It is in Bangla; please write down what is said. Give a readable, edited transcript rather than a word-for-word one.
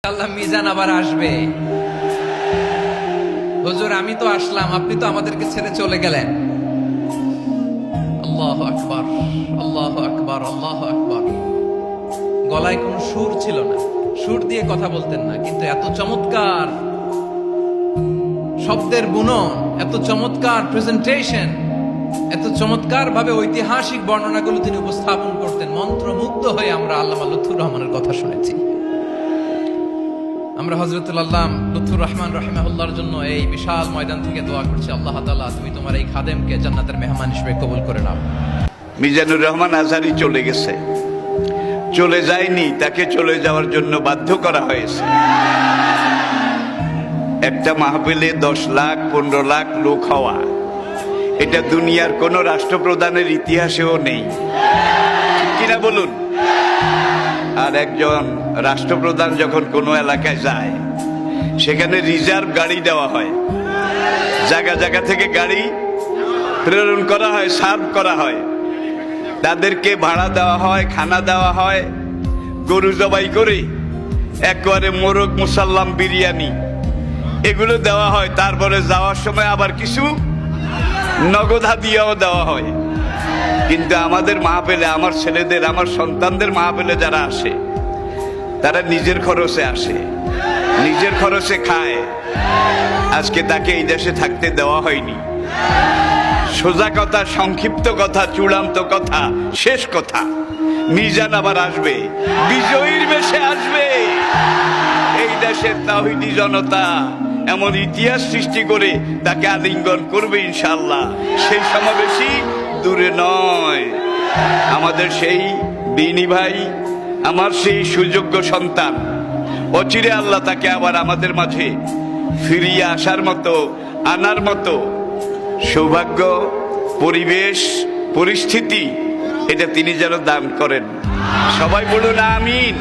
আল্লাহ মিজান আবার আসবে। হুজুর আমি তো আসলাম, আপনি তো আমাদেরকে ছেড়ে চলে গেলেন। আল্লাহু আকবার, আল্লাহু আকবার, আল্লাহু আকবার। গলায় কোনো সুর ছিল না, সুর দিয়ে কথা বলতেন না, কিন্তু এত চমৎকার শব্দের বুনন, এত চমৎকার প্রেজেন্টেশন, এত চমৎকার ভাবে ঐতিহাসিক বর্ণনাগুলো তিনি উপস্থাপন করতেন। মন্ত্রমুগ্ধ হয়ে আমরা আল্লামা লুৎফুর রহমানের কথা শুনেছি। আমরা হযরতুল আল্লাম লুৎফুর রহমান রাহিমাহুল্লাহর জন্য এই বিশাল ময়দান থেকে দোয়া করছি, আল্লাহ তাআলা তুমি তোমার এই খাদেমকে জান্নাতের মেহমান হিসেবে কবুল করে নাও। মিজানুর রহমান আজহারী চলে গেছে, চলে যায়নি, তাকে চলে যাওয়ার জন্য বাধ্য করা হয়েছে। একটা মাহফিলে 10 লাখ 15 লাখ লোক হওয়া, এটা দুনিয়ার কোন রাষ্ট্রপ্রধানের ইতিহাসেও নেই, ঠিক কিনা বলুন? আর একজন রাষ্ট্রপ্রধান যখন কোনো এলাকায় যায়, সেখানে রিজার্ভ গাড়ি দেওয়া হয়, জায়গা জায়গা থেকে গাড়ি প্রেরণ করা হয়, সার্ভ করা হয়, তাদেরকে ভাড়া দেওয়া হয়, খানা দেওয়া হয়, গরু জবাই করে একবারে মোরগ মুসাল্লাম বিরিয়ানি এগুলো দেওয়া হয়। তারপরে যাওয়ার সময় আবার কিছু নগদ হাদিয়াও দেওয়া হয়। কিন্তু আমাদের মাহফিলে, আমার ছেলেদের, আমার সন্তানদের মাহফিলে যারা আসে, তারা নিজের খরচে আসে, নিজের খরচে খায়। আজকে তাকে এই দেশে থাকতে দেওয়া হয়নি। সোজা কথা, সংক্ষিপ্ত কথা, চূড়ান্ত কথা, শেষ কথা, মিজান আবার আসবে, বিজয়ীর বেশে আসবে। এই দেশের তাওহীদি জনতা এমন ইতিহাস সৃষ্টি করে তাকে আলিঙ্গন করবে ইনশাআল্লাহ। সেই সমাবেশই দূরে নয়। আমাদের সেই দিনী ভাই, আমার সেই সুযোগ্য সন্তান, অচিরে আল্লাহ তাকে আবার আমাদের মাঝে ফিরিয়ে আসার মতো, আনার মতো সৌভাগ্য, পরিবেশ, পরিস্থিতি এটা তিনি যেন দান করেন। সবাই বলুন আমিন।